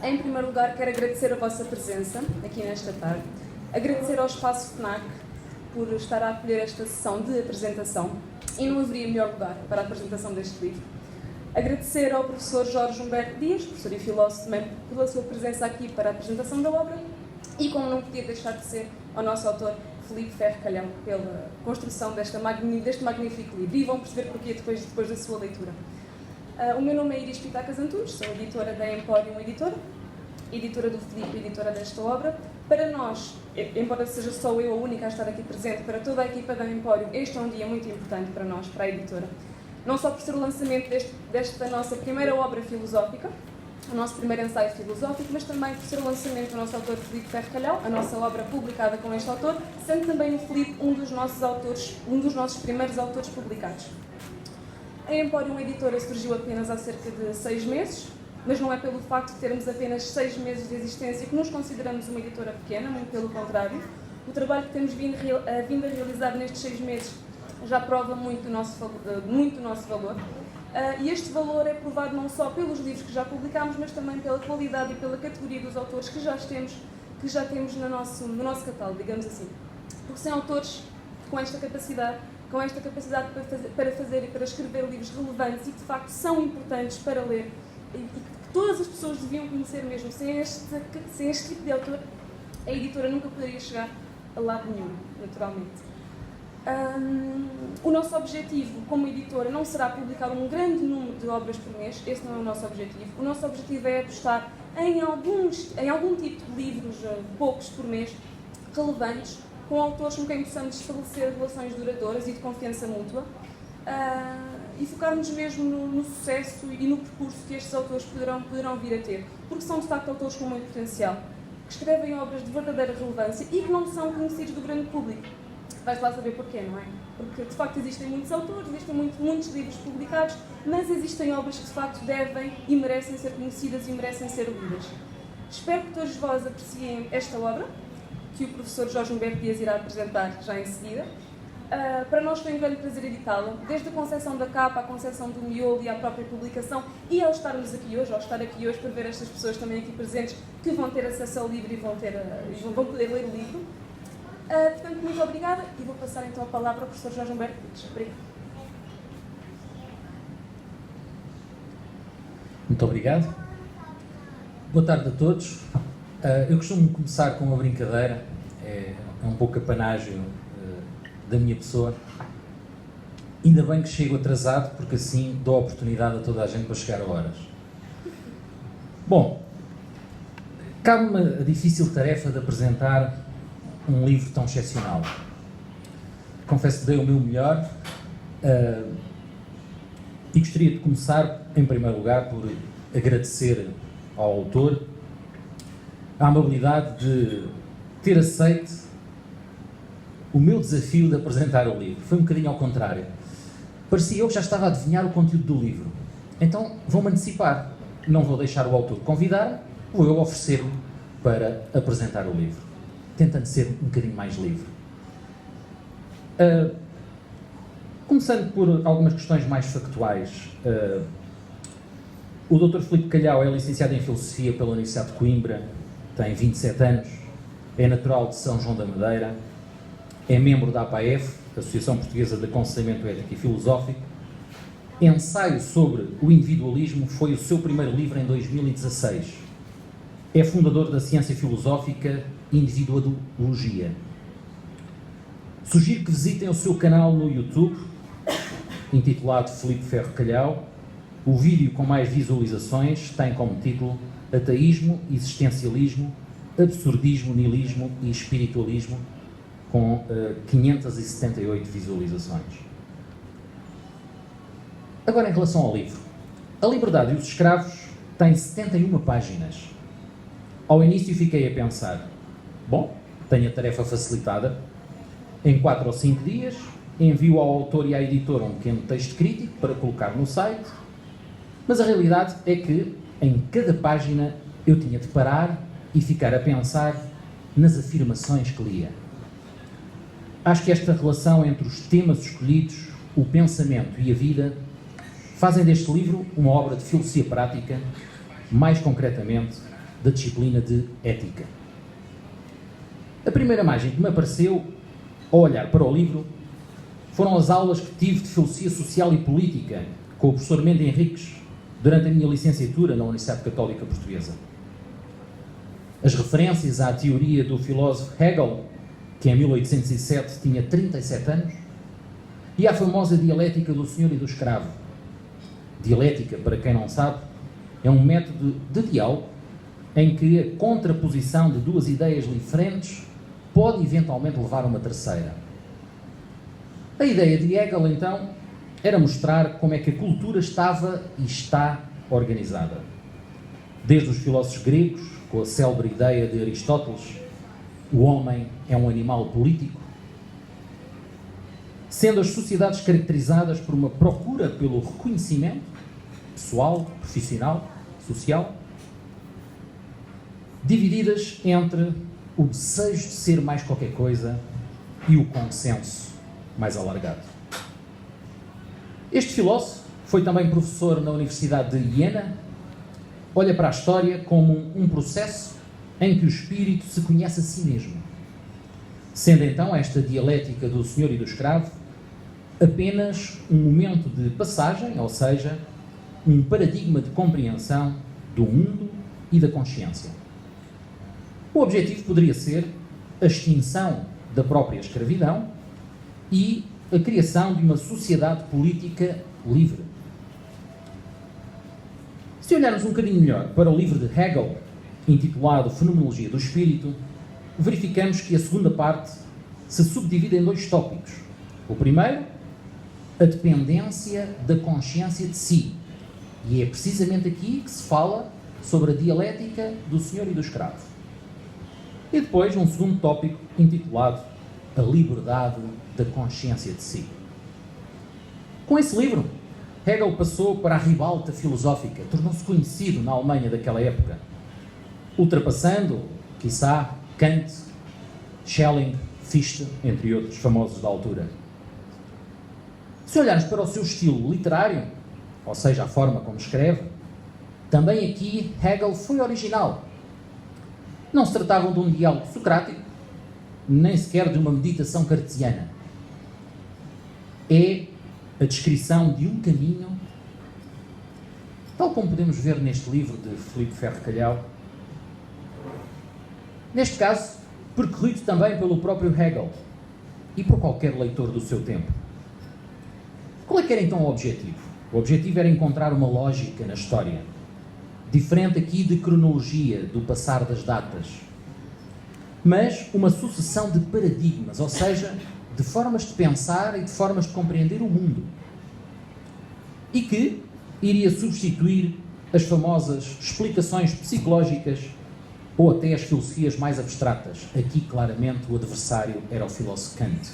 Em primeiro lugar, quero agradecer a vossa presença aqui nesta tarde, agradecer ao Espaço FNAC por estar a acolher esta sessão de apresentação, e não haveria melhor lugar para a apresentação deste livro. Agradecer ao professor Jorge Humberto Dias, professor e filósofo também, pela sua presença aqui para a apresentação da obra, e como não podia deixar de ser, ao nosso autor Filipe Ferro Calhão, pela construção deste magnífico livro, e vão perceber porquê depois da sua leitura. O meu nome é Iris Pitacas Antunes, sou editora da Emporium editora do Filipe, editora desta obra. Para nós, embora seja só eu a única a estar aqui presente, para toda a equipa da Emporium, este é um dia muito importante para nós, para a editora. Não só por ser o lançamento desta nossa primeira obra filosófica, o nosso primeiro ensaio filosófico, mas também por ser o lançamento do nosso autor Filipe Ferro Calhão, a nossa obra publicada com este autor, sendo também o Filipe um dos nossos primeiros autores publicados. A Emporium Editora surgiu apenas há cerca de 6 meses, mas não é pelo facto de termos apenas 6 meses de existência que nos consideramos uma editora pequena, muito pelo contrário. O trabalho que temos vindo a realizar nestes 6 meses já prova muito o nosso valor. E este valor é provado não só pelos livros que já publicámos, mas também pela qualidade e pela categoria dos autores que já temos no nosso catálogo, digamos assim. Porque sem autores com esta capacidade para fazer e para escrever livros relevantes e que de facto são importantes para ler e que todas as pessoas deviam conhecer mesmo, sem este tipo de autor, a editora nunca poderia chegar a lado nenhum, naturalmente. O nosso objetivo como editora não será publicar um grande número de obras por mês, esse não é o nosso objetivo. O nosso objetivo é apostar em algum tipo de livros, poucos por mês, relevantes, com autores com quem possamos estabelecer relações duradouras e de confiança mútua, e focarmos mesmo no sucesso e no percurso que estes autores poderão vir a ter, porque são de facto autores com muito potencial, que escrevem obras de verdadeira relevância e que não são conhecidos do grande público. Vais lá saber porquê, não é? Porque de facto existem muitos autores, existem muitos livros publicados, mas existem obras que de facto devem e merecem ser conhecidas e merecem ser lidas. Espero que todos vós apreciem esta obra, que o professor Jorge Humberto Dias irá apresentar já em seguida. Para nós foi um grande prazer editá-la, desde a concepção da capa, a concepção do miolo e a própria publicação, e ao estar aqui hoje para ver estas pessoas também aqui presentes, que vão ter acesso ao livro e vão poder ler o livro. Portanto, muito obrigada e vou passar então a palavra ao professor Jorge Humberto Dias. Obrigada. Muito obrigado. Boa tarde a todos. Eu costumo começar com uma brincadeira, é um pouco apanágio da minha pessoa. Ainda bem que chego atrasado, porque assim dou a oportunidade a toda a gente para chegar a horas. Bom, cabe-me a difícil tarefa de apresentar um livro tão excepcional. Confesso que dei o meu melhor e gostaria de começar, em primeiro lugar, por agradecer ao autor a amabilidade de ter aceito o meu desafio de apresentar o livro. Foi um bocadinho ao contrário. Parecia eu que já estava a adivinhar o conteúdo do livro. Então vou-me antecipar. Não vou deixar o autor convidar, vou eu oferecer-me para apresentar o livro, tentando ser um bocadinho mais livre. Começando por algumas questões mais factuais. O Dr. Filipe Calhão é licenciado em Filosofia pela Universidade de Coimbra, tem 27 anos, é natural de São João da Madeira, é membro da APAF, Associação Portuguesa de Aconselhamento Ético e Filosófico. Ensaio sobre o individualismo foi o seu primeiro livro em 2016. É fundador da ciência filosófica Individuologia. Sugiro que visitem o seu canal no YouTube, intitulado Filipe Ferro Calhão. O vídeo com mais visualizações tem como título Ateísmo, Existencialismo, Absurdismo, Nihilismo e Espiritualismo, com 578 visualizações. Agora, em relação ao livro. A Liberdade e os Escravos tem 71 páginas. Ao início fiquei a pensar, bom, tenho a tarefa facilitada. Em 4 ou 5 dias, envio ao autor e à editora um pequeno texto crítico para colocar no site, mas a realidade é que, em cada página, eu tinha de parar e ficar a pensar nas afirmações que lia. Acho que esta relação entre os temas escolhidos, o pensamento e a vida, fazem deste livro uma obra de filosofia prática, mais concretamente, da disciplina de ética. A primeira imagem que me apareceu ao olhar para o livro foram as aulas que tive de Filosofia Social e Política com o professor Mende Henriques durante a minha licenciatura na Universidade Católica Portuguesa. As referências à teoria do filósofo Hegel, que em 1807 tinha 37 anos, e à famosa dialética do senhor e do escravo. Dialética, para quem não sabe, é um método de diálogo em que a contraposição de duas ideias diferentes pode eventualmente levar a uma terceira. A ideia de Hegel, então, era mostrar como é que a cultura estava e está organizada. Desde os filósofos gregos, com a célebre ideia de Aristóteles, o homem é um animal político, sendo as sociedades caracterizadas por uma procura pelo reconhecimento pessoal, profissional, social, divididas entre o desejo de ser mais qualquer coisa e o consenso mais alargado. Este filósofo foi também professor na Universidade de Iena. Olha para a história como um processo em que o espírito se conhece a si mesmo, sendo então esta dialética do senhor e do escravo apenas um momento de passagem, ou seja, um paradigma de compreensão do mundo e da consciência. O objetivo poderia ser a extinção da própria escravidão e a criação de uma sociedade política livre. Se olharmos um bocadinho melhor para o livro de Hegel, intitulado Fenomenologia do Espírito, verificamos que a segunda parte se subdivide em dois tópicos. O primeiro, a dependência da consciência de si. E é precisamente aqui que se fala sobre a dialética do senhor e do escravo. E depois um segundo tópico intitulado A Liberdade da Consciência de Si. Com esse livro, Hegel passou para a ribalta filosófica, tornou-se conhecido na Alemanha daquela época, ultrapassando, quiçá, Kant, Schelling, Fichte, entre outros famosos da altura. Se olharmos para o seu estilo literário, ou seja, a forma como escreve, também aqui Hegel foi original. Não se tratava de um diálogo socrático, nem sequer de uma meditação cartesiana. É a descrição de um caminho, tal como podemos ver neste livro de Filipe Ferro Calhau, neste caso, percorrido também pelo próprio Hegel e por qualquer leitor do seu tempo. Qual é que era então o objetivo? O objetivo era encontrar uma lógica na história, diferente aqui de cronologia, do passar das datas, mas uma sucessão de paradigmas, ou seja, de formas de pensar e de formas de compreender o mundo, e que iria substituir as famosas explicações psicológicas ou até as filosofias mais abstratas. Aqui, claramente, o adversário era o filósofo Kant.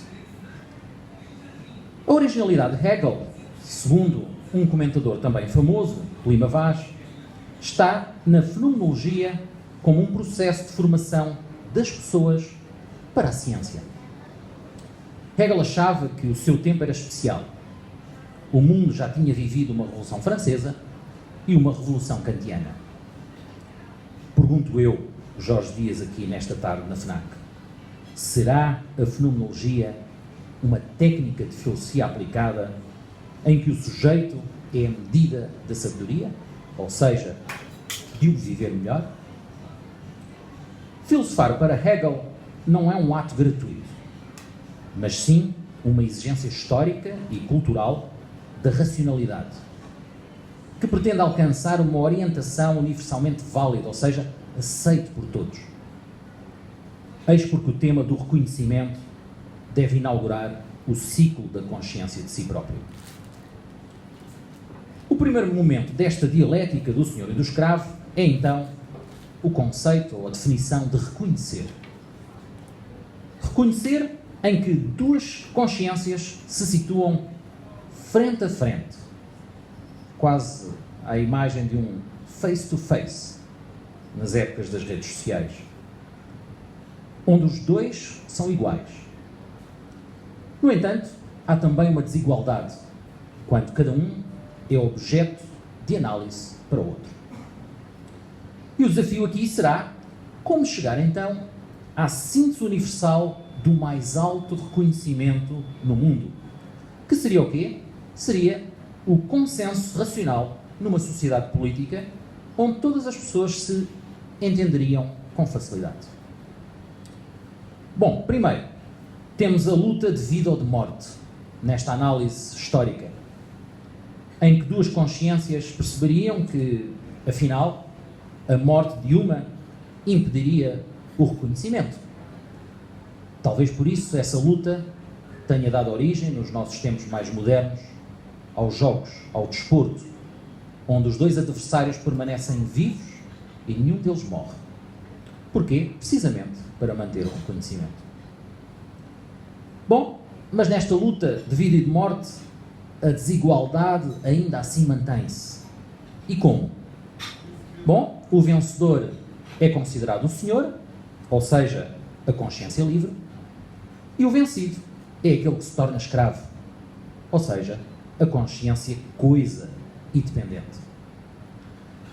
A originalidade de Hegel, segundo um comentador também famoso, Lima Vaz, está na fenomenologia como um processo de formação das pessoas para a ciência. Hegel achava que o seu tempo era especial. O mundo já tinha vivido uma Revolução Francesa e uma Revolução Kantiana. Pergunto eu, Jorge Dias, aqui nesta tarde na FNAC, será a fenomenologia uma técnica de filosofia aplicada em que o sujeito é a medida da sabedoria, ou seja, de o viver melhor? Filosofar para Hegel não é um ato gratuito, mas sim uma exigência histórica e cultural da racionalidade, que pretende alcançar uma orientação universalmente válida, ou seja, aceite por todos. Eis porque o tema do reconhecimento deve inaugurar o ciclo da consciência de si próprio. O primeiro momento desta dialética do senhor e do escravo é, então, o conceito ou a definição de reconhecer. Reconhecer em que duas consciências se situam frente a frente, quase à imagem de um face-to-face, nas épocas das redes sociais, onde os dois são iguais. No entanto, há também uma desigualdade, quando cada um é objeto de análise para o outro. E o desafio aqui será como chegar então à síntese universal do mais alto reconhecimento no mundo. Que seria o quê? Seria o consenso racional numa sociedade política onde todas as pessoas se entenderiam com facilidade. Bom, primeiro, temos a luta de vida ou de morte, nesta análise histórica, em que duas consciências perceberiam que, afinal, a morte de uma impediria o reconhecimento. Talvez por isso essa luta tenha dado origem, nos nossos tempos mais modernos, aos jogos, ao desporto, onde os dois adversários permanecem vivos e nenhum deles morre. Porquê? Precisamente para manter o reconhecimento. Bom, mas nesta luta de vida e de morte, a desigualdade ainda assim mantém-se. E como? Bom, o vencedor é considerado o senhor, ou seja, a consciência livre, e o vencido é aquele que se torna escravo, ou seja, a consciência coisa e dependente.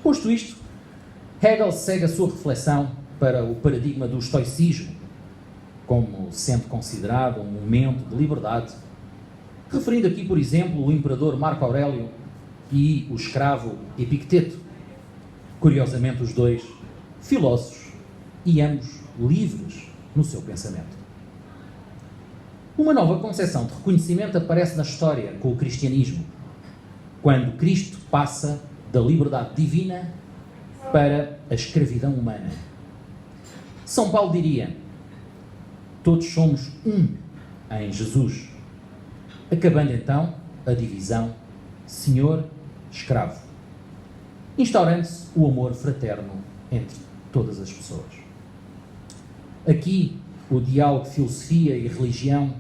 Posto isto, Hegel segue a sua reflexão para o paradigma do estoicismo, como sendo considerado um momento de liberdade, referindo aqui, por exemplo, o imperador Marco Aurélio e o escravo Epicteto, curiosamente os dois filósofos e ambos livres no seu pensamento. Uma nova concepção de reconhecimento aparece na história com o cristianismo, quando Cristo passa da liberdade divina para a escravidão humana. São Paulo diria: todos somos um em Jesus, acabando então a divisão senhor-escravo, instaurando-se o amor fraterno entre todas as pessoas. Aqui, o diálogo de filosofia e religião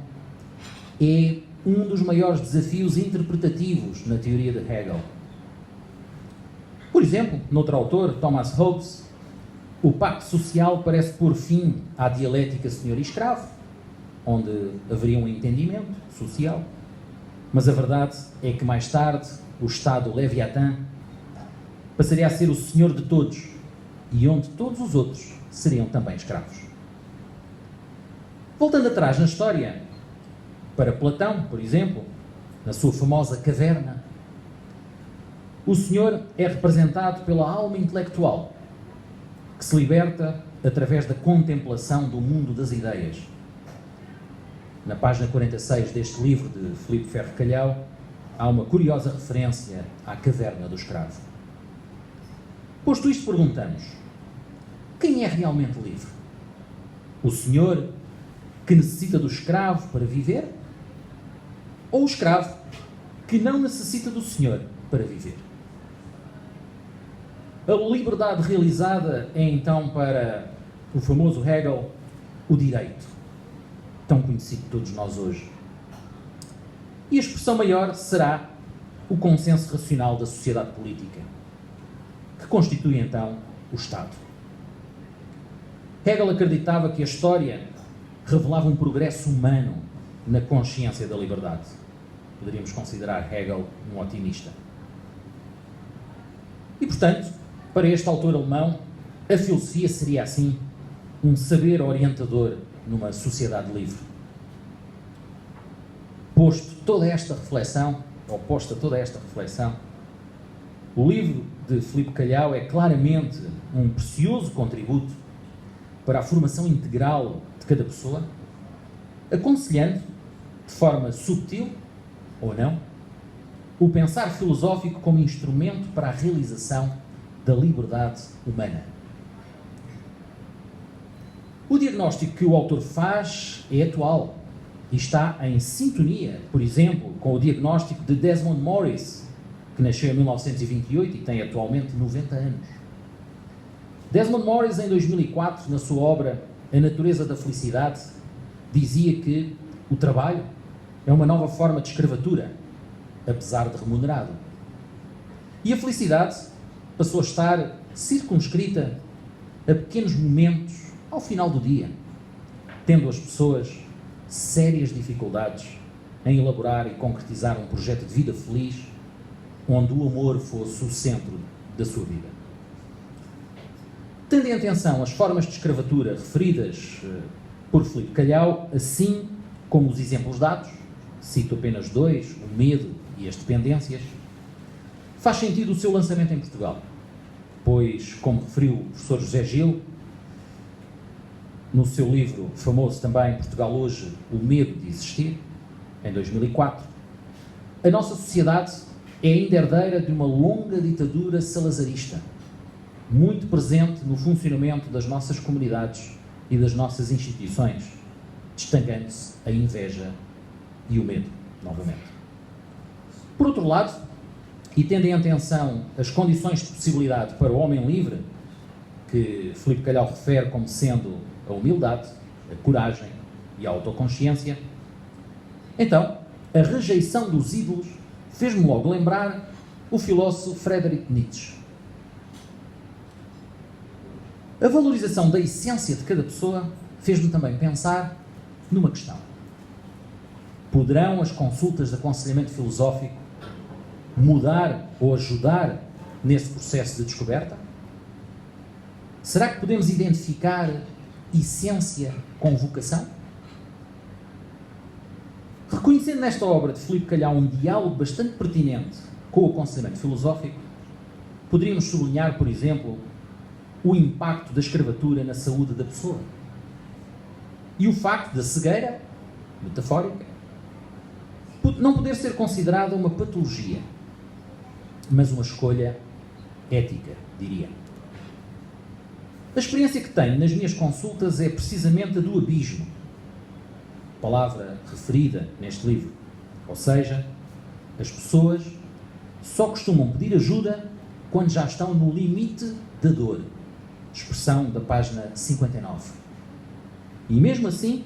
é um dos maiores desafios interpretativos na teoria de Hegel. Por exemplo, noutro autor, Thomas Hobbes, o pacto social parece pôr fim à dialética senhor e escravo, onde haveria um entendimento social, mas a verdade é que mais tarde o Estado Leviatã passaria a ser o senhor de todos e onde todos os outros seriam também escravos. Voltando atrás na história, para Platão, por exemplo, na sua famosa caverna, o senhor é representado pela alma intelectual, que se liberta através da contemplação do mundo das ideias. Na página 46 deste livro de Filipe Ferro Calhau, há uma curiosa referência à caverna do escravo. Posto isto, perguntamos: quem é realmente livre? O senhor que necessita do escravo para viver? Ou o escravo que não necessita do senhor para viver? A liberdade realizada é então para o famoso Hegel o direito, tão conhecido de todos nós hoje. E a expressão maior será o consenso racional da sociedade política, que constitui então o Estado. Hegel acreditava que a história revelava um progresso humano na consciência da liberdade. Poderíamos considerar Hegel um otimista. E, portanto, para este autor alemão, a filosofia seria, assim, um saber orientador numa sociedade livre. Posta toda esta reflexão, o livro de Filipe Calhau é claramente um precioso contributo para a formação integral de cada pessoa, aconselhando, de forma subtil ou não, o pensar filosófico como instrumento para a realização da liberdade humana. O diagnóstico que o autor faz é atual e está em sintonia, por exemplo, com o diagnóstico de Desmond Morris, que nasceu em 1928 e tem atualmente 90 anos. Desmond Morris, em 2004, na sua obra A Natureza da Felicidade, dizia que o trabalho é uma nova forma de escravatura, apesar de remunerado. E a felicidade passou a estar circunscrita a pequenos momentos ao final do dia, tendo as pessoas sérias dificuldades em elaborar e concretizar um projeto de vida feliz onde o amor fosse o centro da sua vida. Tendo em atenção as formas de escravatura referidas por Filipe Calhau, assim como os exemplos dados, cito apenas dois, o medo e as dependências, faz sentido o seu lançamento em Portugal, pois, como referiu o professor José Gil, no seu livro famoso também, Portugal Hoje, O Medo de Existir, em 2004, a nossa sociedade é ainda herdeira de uma longa ditadura salazarista, muito presente no funcionamento das nossas comunidades e das nossas instituições, destacando-se a inveja e o medo, novamente. Por outro lado, e tendo em atenção as condições de possibilidade para o homem livre, que Filipe Calhau refere como sendo a humildade, a coragem e a autoconsciência, então, a rejeição dos ídolos fez-me logo lembrar o filósofo Friedrich Nietzsche. A valorização da essência de cada pessoa fez-me também pensar numa questão. Poderão as consultas de aconselhamento filosófico mudar ou ajudar nesse processo de descoberta? Será que podemos identificar essência com vocação? Reconhecendo nesta obra de Filipe Calhau um diálogo bastante pertinente com o aconselhamento filosófico, poderíamos sublinhar, por exemplo, o impacto da escravatura na saúde da pessoa e o facto da cegueira, metafórica, não poder ser considerada uma patologia, mas uma escolha ética, diria. A experiência que tenho nas minhas consultas é precisamente a do abismo, palavra referida neste livro, ou seja, as pessoas só costumam pedir ajuda quando já estão no limite da dor, expressão da página 59. E mesmo assim,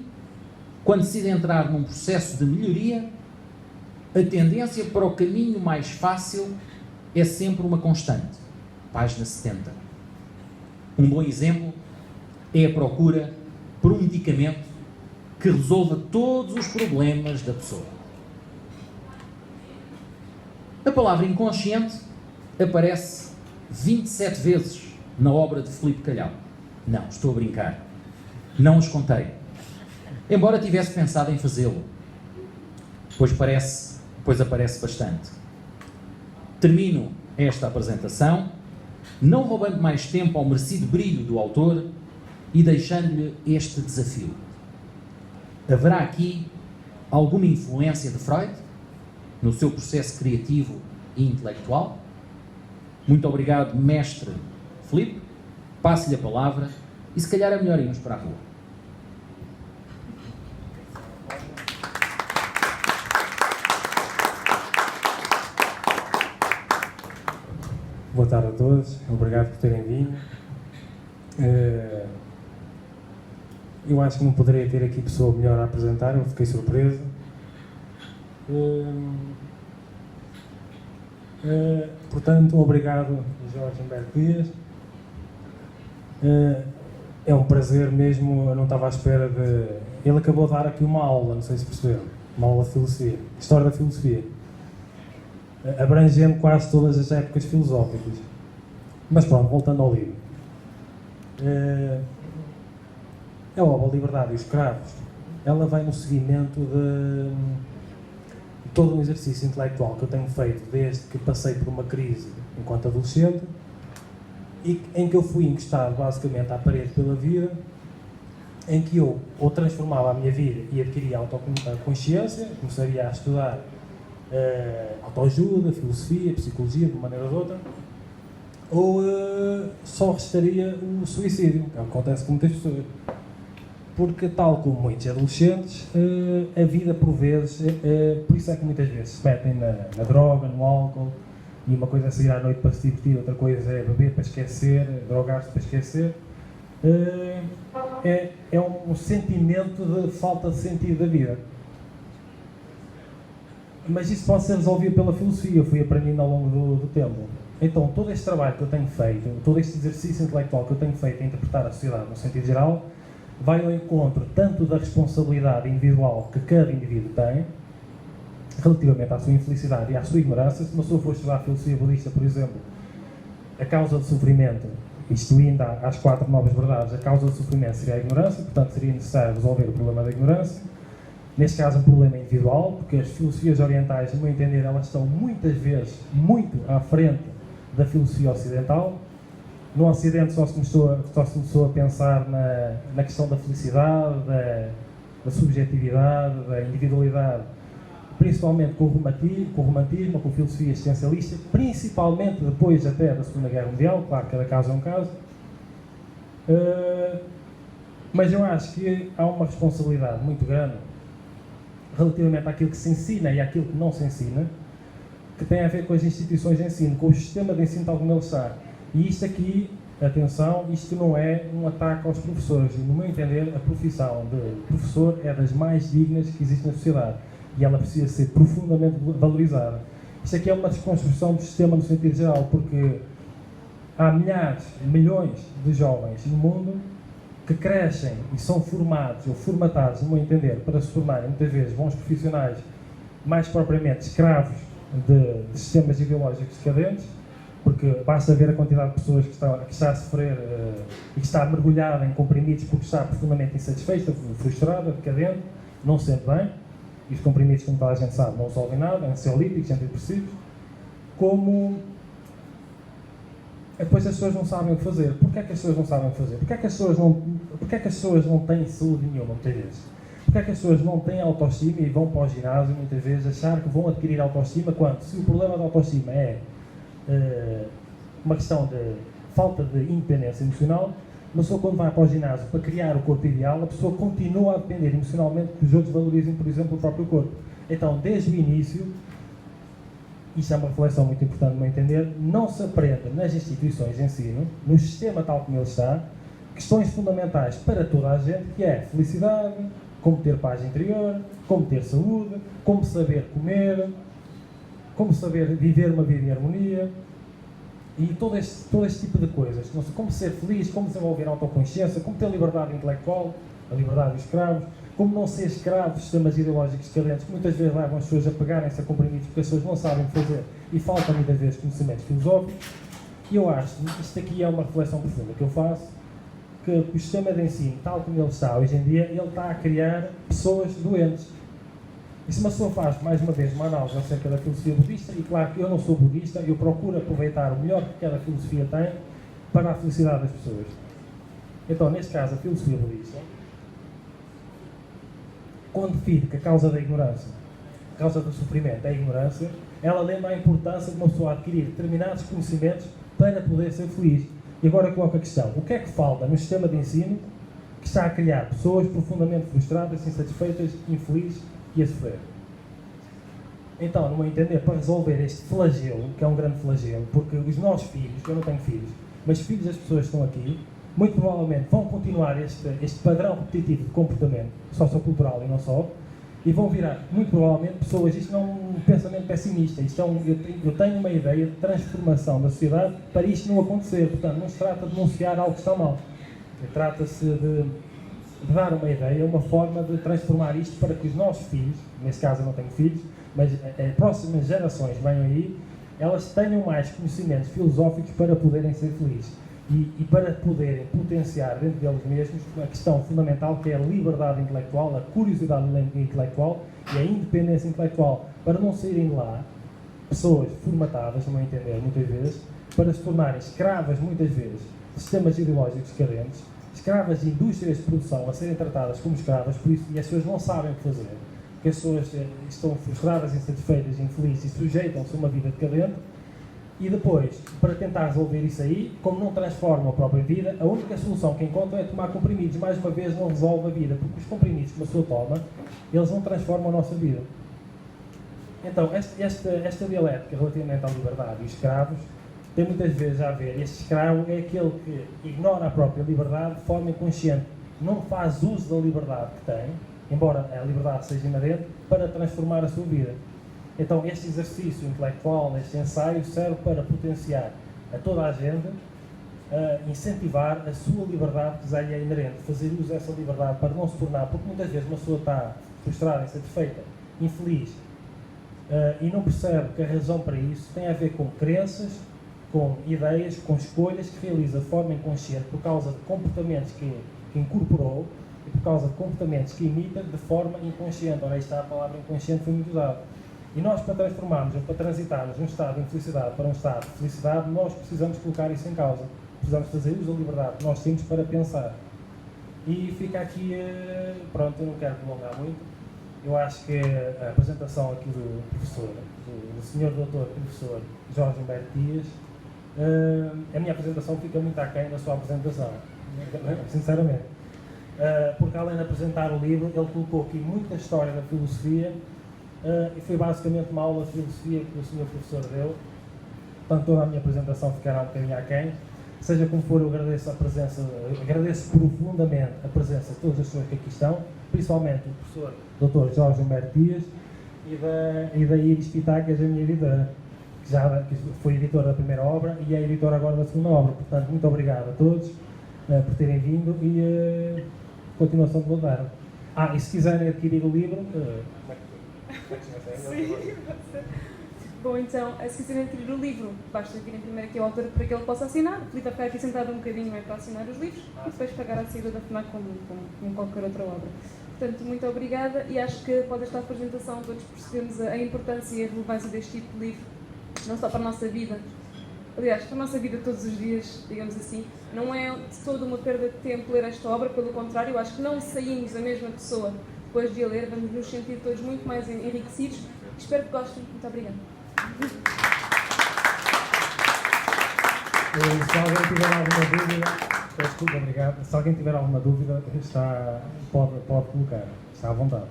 quando decide entrar num processo de melhoria, a tendência para o caminho mais fácil é sempre uma constante, página 70. Um bom exemplo é a procura por um medicamento que resolva todos os problemas da pessoa. A palavra inconsciente aparece 27 vezes na obra de Filipe Calhau. Não, estou a brincar. Não os contei. Embora tivesse pensado em fazê-lo, pois aparece bastante. Termino esta apresentação, não roubando mais tempo ao merecido brilho do autor e deixando-lhe este desafio. Haverá aqui alguma influência de Freud no seu processo criativo e intelectual? Muito obrigado, mestre Filipe. Passo-lhe a palavra e se calhar é melhor irmos para a rua. Boa tarde a todos, obrigado por terem vindo. Eu acho que não poderia ter aqui pessoa melhor a apresentar, eu fiquei surpreso. Portanto, obrigado, Jorge Humberto Dias. É um prazer mesmo, eu não estava à espera de... Ele acabou de dar aqui uma aula, não sei se perceberam, uma aula de filosofia, história da filosofia, abrangendo quase todas as épocas filosóficas. Mas pronto, voltando ao livro. A obra Liberdade e os Escravos, ela vem no seguimento de todo um exercício intelectual que eu tenho feito desde que passei por uma crise enquanto adolescente e em que eu fui encostado basicamente à parede pela vida, em que eu ou transformava a minha vida e adquiria autoconsciência, começaria a estudar autoajuda, filosofia, psicologia, de uma maneira ou de outra, ou só restaria o suicídio, que acontece com muitas pessoas. Porque, tal como muitos adolescentes, a vida por vezes, por isso é que muitas vezes se metem na droga, no álcool, e uma coisa é sair à noite para se divertir, outra coisa é beber para esquecer, drogar-se para esquecer. É um sentimento de falta de sentido da vida. Mas isso pode ser resolvido pela filosofia, eu fui aprendendo ao longo do tempo. Então, todo este trabalho que eu tenho feito, todo este exercício intelectual que eu tenho feito a interpretar a sociedade no sentido geral, vai ao encontro tanto da responsabilidade individual que cada indivíduo tem, relativamente à sua infelicidade e à sua ignorância. Se uma pessoa for estudar a filosofia budista, por exemplo, a causa do sofrimento isto indo às 4 novas verdades, a causa do sofrimento seria a ignorância, portanto seria necessário resolver o problema da ignorância. Neste caso, um problema individual, porque as filosofias orientais, no meu entender, elas estão muitas vezes muito à frente da filosofia ocidental. No Ocidente só se começou a pensar na questão da felicidade, da subjetividade, da individualidade, principalmente com o romantismo, com a filosofia existencialista, principalmente depois até da Segunda Guerra Mundial, claro que cada caso é um caso. Mas eu acho que há uma responsabilidade muito grande relativamente àquilo que se ensina e àquilo que não se ensina, que tem a ver com as instituições de ensino, com o sistema de ensino tal como ele está. E isto aqui, atenção, isto não é um ataque aos professores. E, no meu entender, a profissão de professor é das mais dignas que existe na sociedade. E ela precisa ser profundamente valorizada. Isto aqui é uma desconstrução do sistema no sentido geral, porque há milhares, milhões de jovens no mundo que crescem e são formados ou formatados, no meu entender, para se tornarem muitas vezes bons profissionais, mais propriamente escravos de sistemas ideológicos decadentes, porque basta ver a quantidade de pessoas que está a sofrer e que está mergulhada em comprimidos porque está profundamente insatisfeita, frustrada, decadente, não se sente bem, e os comprimidos, como toda a gente sabe, não resolvem nada, ansiolíticos, antidepressivos, como depois as pessoas não sabem o que fazer. Porquê é que as pessoas não sabem o que fazer? Porquê é que as pessoas não têm saúde nenhuma, muitas vezes? Porquê é que as pessoas não têm autoestima e vão para o ginásio, muitas vezes, achar que vão adquirir autoestima, quando, se o problema da autoestima é uma questão de falta de independência emocional, a pessoa, quando vai para o ginásio para criar o corpo ideal, a pessoa continua a depender emocionalmente que os outros valorizem, por exemplo, o próprio corpo. Então, desde o início, isto é uma reflexão muito importante no meu entender, não se aprende nas instituições de ensino, no sistema tal como ele está, questões fundamentais para toda a gente, que é felicidade, como ter paz interior, como ter saúde, como saber comer, como saber viver uma vida em harmonia, e todo este tipo de coisas, como ser feliz, como desenvolver autoconsciência, como ter liberdade intelectual, a liberdade dos escravos, como não ser escravo de sistemas ideológicos decadentes que muitas vezes levam as pessoas a pegarem-se a comprimidos porque as pessoas não sabem fazer e faltam muitas vezes conhecimentos filosóficos. E eu acho que isto aqui é uma reflexão profunda que eu faço, que o sistema de ensino, tal como ele está hoje em dia, ele está a criar pessoas doentes. E se uma pessoa faz, mais uma vez, uma análise acerca da filosofia budista, e claro que eu não sou budista, eu procuro aproveitar o melhor que cada filosofia tem para a felicidade das pessoas. Então, neste caso, a filosofia budista, quando define que a causa da ignorância, a causa do sofrimento é a ignorância, ela lembra a importância de uma pessoa adquirir determinados conhecimentos para poder ser feliz. E agora eu coloco a questão, o que é que falta no sistema de ensino que está a criar pessoas profundamente frustradas, insatisfeitas, infelizes e a sofrer? Então, no meu entender, para resolver este flagelo, que é um grande flagelo, porque os nossos filhos, eu não tenho filhos, mas filhos das pessoas que estão aqui, muito provavelmente vão continuar este padrão repetitivo de comportamento sociocultural e não só, e vão virar, muito provavelmente, pessoas, isto não é um pensamento pessimista, isto é eu tenho uma ideia de transformação da sociedade para isto não acontecer. Portanto, não se trata de denunciar algo que está mal, trata-se de dar uma ideia, uma forma de transformar isto para que os nossos filhos, nesse caso eu não tenho filhos, mas as próximas gerações venham aí, elas tenham mais conhecimentos filosóficos para poderem ser felizes. E para poderem potenciar dentro deles mesmos a questão fundamental que é a liberdade intelectual, a curiosidade intelectual e a independência intelectual, para não saírem de lá pessoas formatadas, no meu entender, muitas vezes, para se tornarem escravas, muitas vezes, de sistemas ideológicos decadentes, escravas de indústrias de produção a serem tratadas como escravas, por isso, e as pessoas não sabem o que fazer, porque as pessoas estão frustradas, insatisfeitas, infelizes e sujeitam-se a uma vida decadente. E depois, para tentar resolver isso aí, como não transformam a própria vida, a única solução que encontram é tomar comprimidos. Mais uma vez, não resolve a vida, porque os comprimidos que uma pessoa toma, eles não transformam a nossa vida. Então, esta dialética relativamente à liberdade e os escravos, tem muitas vezes a ver. Este escravo é aquele que ignora a própria liberdade de forma inconsciente, não faz uso da liberdade que tem, embora a liberdade seja inerente, para transformar a sua vida. Então, este exercício intelectual, este ensaio, serve para potenciar a toda a gente, incentivar a sua liberdade que já lhe é inerente, fazer uso dessa liberdade para não se tornar, porque muitas vezes uma pessoa está frustrada, insatisfeita, infeliz, e não percebe que a razão para isso tem a ver com crenças, com ideias, com escolhas que realiza de forma inconsciente por causa de comportamentos que incorporou e por causa de comportamentos que imita de forma inconsciente. Ora, aí está a palavra inconsciente, foi muito usada. E nós, para transformarmos, ou para transitarmos de um estado de infelicidade para um estado de felicidade, nós precisamos colocar isso em causa. Precisamos fazer uso da liberdade que nós temos para pensar. E fica aqui, pronto, eu não quero prolongar muito. Eu acho que a apresentação aqui do professor, do senhor doutor professor Jorge Humberto Dias, a minha apresentação fica muito aquém da sua apresentação, sinceramente. Porque além de apresentar o livro, ele colocou aqui muita história da filosofia, e foi basicamente uma aula de filosofia que o senhor professor deu. Portanto, toda a minha apresentação ficará um bocadinho aquém. Seja como for, eu agradeço a presença, agradeço profundamente a presença de todas as pessoas que aqui estão, principalmente o professor Dr. Jorge Humberto Dias e da Iris Pitacas, a minha editora, que foi editora da primeira obra e é editora agora da segunda obra. Portanto, muito obrigado a todos por terem vindo e continuação de voltar. E se quiserem adquirir o livro... Sim, bom, então, se quiserem adquirir o livro, basta virem primeiro aqui ao autor para que ele possa assinar. O Filipe vai ficar aqui sentado um bocadinho para assinar os livros e depois pagar a saída da FNAC como qualquer outra obra. Portanto, muito obrigada e acho que após esta apresentação todos percebemos a importância e a relevância deste tipo de livro, não só para a nossa vida, aliás, para a nossa vida todos os dias, digamos assim. Não é de toda uma perda de tempo ler esta obra, pelo contrário, eu acho que não saímos a mesma pessoa depois de a ler, vamos nos sentir todos muito mais enriquecidos. Espero que gostem. Muito obrigada. Se alguém tiver alguma dúvida, desculpa, obrigado. Se alguém tiver alguma dúvida, pode colocar, está à vontade.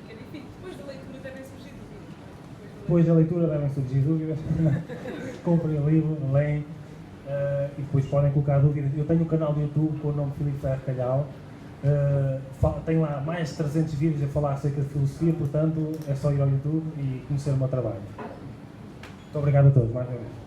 É difícil. Depois da leitura devem surgir dúvidas. Depois da leitura devem surgir dúvidas. Comprem o livro, leem e depois podem colocar dúvidas. Eu tenho um canal do YouTube com o nome Filipe Ferro Calhau. Tenho lá mais de 300 vídeos a falar acerca de filosofia, portanto é só ir ao YouTube e conhecer o meu trabalho. Muito obrigado a todos, mais uma vez.